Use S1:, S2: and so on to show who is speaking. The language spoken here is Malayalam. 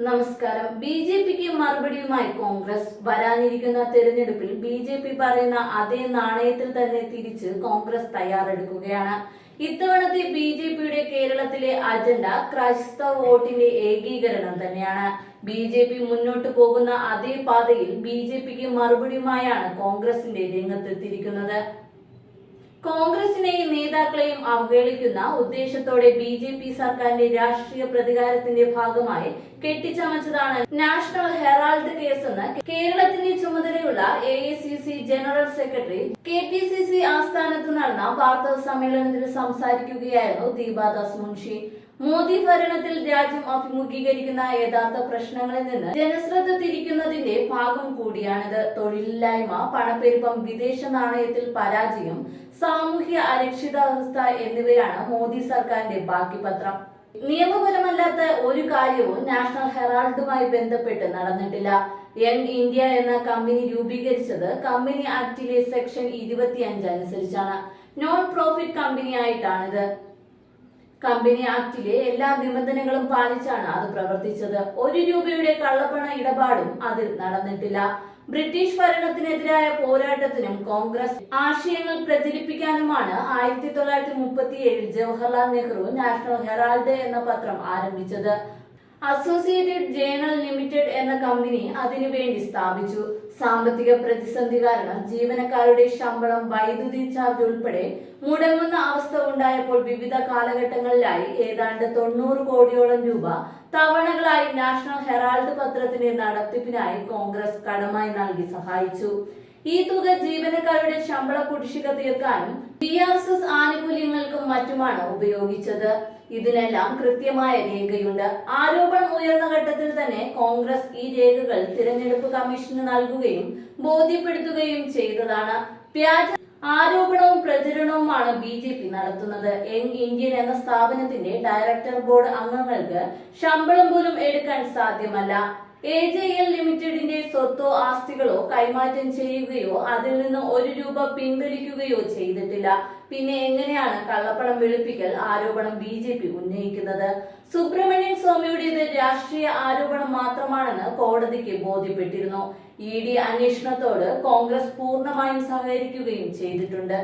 S1: നമസ്കാരം. ബി.ജെ.പിക്ക് മറുപടിയുമായി കോൺഗ്രസ്. വരാനിരിക്കുന്ന തെരഞ്ഞെടുപ്പിൽ ബി.ജെ.പി പറയുന്ന അതേ നാണയത്തിൽ തന്നെ തിരിച്ച് കോൺഗ്രസ് തയ്യാറെടുക്കുകയാണ്. ഇത്തവണത്തെ ബി.ജെ.പിയുടെ കേരളത്തിലെ അജണ്ട ക്രൈസ്തവ വോട്ടിന്റെ ഏകീകരണം തന്നെയാണ്. ബി.ജെ.പി മുന്നോട്ട് പോകുന്ന അതേ പാതയിൽ ബി.ജെ.പിക്ക് മറുപടിയുമായാണ് കോൺഗ്രസിന്റെ രംഗത്തെത്തിയിരിക്കുന്നത്. കോൺഗ്രസിനെയും നേതാക്കളെയും അവഹേളിക്കുന്ന ഉദ്ദേശത്തോടെ ബി.ജെ.പി സർക്കാരിന്റെ രാഷ്ട്രീയ പ്രതികാരത്തിന്റെ ഭാഗമായി കെട്ടിച്ചമച്ചതാണ് നാഷണൽ ഹെറാൾഡ് കേസെന്ന് കേരളത്തിന്റെ ചുമതലയുള്ള എ.ഐ.സി.സി ജനറൽ സെക്രട്ടറി കെ.പി.സി.സി ആസ്ഥാനത്ത് നടന്ന വാർത്താ സമ്മേളനത്തിൽ സംസാരിക്കുകയായിരുന്നു ദീപാദാസ് മുൻഷി. മോദി ഭരണത്തിൽ രാജ്യം അഭിമുഖീകരിക്കുന്ന യഥാർത്ഥ പ്രശ്നങ്ങളിൽ നിന്ന് ജനശ്രദ്ധ തിരിക്കുന്നതിന്റെ ഭാഗം കൂടിയാണിത്. തൊഴിലില്ലായ്മ, പണപ്പെരുപ്പം, വിദേശ നാണയത്തിൽ പരാജയം, സാമൂഹ്യ അരക്ഷിതാവസ്ഥ എന്നിവയാണ് മോദി സർക്കാരിന്റെ ബാക്കിപത്രം. നിയമപരമല്ലാത്ത ഒരു കാര്യവും നാഷണൽ ഹെറാൾഡുമായി ബന്ധപ്പെട്ട് നടന്നിട്ടില്ല. യങ് ഇന്ത്യ എന്ന കമ്പനി രൂപീകരിച്ചത് കമ്പനി ആക്ടിലെ സെക്ഷൻ 25 അനുസരിച്ചാണ്. നോൺ പ്രോഫിറ്റ് കമ്പനിയായിട്ടാണിത്. കമ്പനി ആക്ടിലെ എല്ലാ നിബന്ധനകളും പാലിച്ചാണ് അത് പ്രവർത്തിച്ചത്. 1 രൂപയുടെ കള്ളപ്പണ ഇടപാടും അതിൽ നടന്നിട്ടില്ല. ബ്രിട്ടീഷ് ഭരണത്തിനെതിരായ പോരാട്ടത്തിനും കോൺഗ്രസ് ആശയങ്ങൾ പ്രചരിപ്പിക്കാനുമാണ് 1937 ജവഹർലാൽ നെഹ്റു നാഷണൽ ഹെറാൾഡ് എന്ന പത്രം ആരംഭിച്ചത്. അസോസിയേറ്റഡ് ജേണൽ ലിമിറ്റഡ് എന്ന കമ്പനി അതിനുവേണ്ടി സ്ഥാപിച്ചു. സാമ്പത്തിക പ്രതിസന്ധി കാരണം ജീവനക്കാരുടെ ശമ്പളം, വൈദ്യുതി ചാർജ് ഉൾപ്പെടെ മുടങ്ങുന്ന അവസ്ഥ ഉണ്ടായപ്പോൾ വിവിധ കാലഘട്ടങ്ങളിലായി ഏതാണ്ട് 90 കോടിയോളം രൂപ തവണകളായി നാഷണൽ ഹെറാൾഡ് പത്രത്തിന്റെ നടത്തിപ്പിനായി കോൺഗ്രസ് കടമായി നൽകി സഹായിച്ചു. ഈ തുക ജീവനക്കാരുടെ ശമ്പള കുടിശ്ശിക തീർക്കാനും BRS ആനുകൂല്യങ്ങൾക്കും മറ്റുമാണ് ഉപയോഗിച്ചത്. ഇതിനെല്ലാം കൃത്യമായ രേഖയുണ്ട്. ആരോപണം ഉയർന്ന ഘട്ടത്തിൽ തന്നെ കോൺഗ്രസ് ഈ രേഖകൾ തിരഞ്ഞെടുപ്പ് കമ്മീഷന് നൽകുകയും ബോധ്യപ്പെടുത്തുകയും ചെയ്തതാണ്. വ്യാജ ആരോപണവും പ്രചരണവുമാണ് ബി.ജെ.പി നടത്തുന്നത്. യങ് ഇന്ത്യൻ എന്ന സ്ഥാപനത്തിന്റെ ഡയറക്ടർ ബോർഡ് അംഗങ്ങൾക്ക് ശമ്പളം പോലും എടുക്കാൻ സാധ്യമല്ല. AJL ലിമിറ്റഡിന്റെ സ്വത്തോ ആസ്തികളോ കൈമാറ്റം ചെയ്യുകയോ അതിൽ നിന്ന് 1 രൂപ പിൻവലിക്കുകയോ ചെയ്തിട്ടില്ല. പിന്നെ എങ്ങനെയാണ് കള്ളപ്പണം വെളുപ്പിക്കൽ ആരോപണം ബി.ജെ.പി ഉന്നയിക്കുന്നത്? സുബ്രഹ്മണ്യൻ സ്വാമിയുടേത് രാഷ്ട്രീയ ആരോപണം മാത്രമാണെന്ന് കോടതിക്ക് ബോധ്യപ്പെട്ടിരുന്നു. ED അന്വേഷണത്തോട് കോൺഗ്രസ് പൂർണ്ണമായും സഹകരിക്കുകയും ചെയ്തിട്ടുണ്ട്.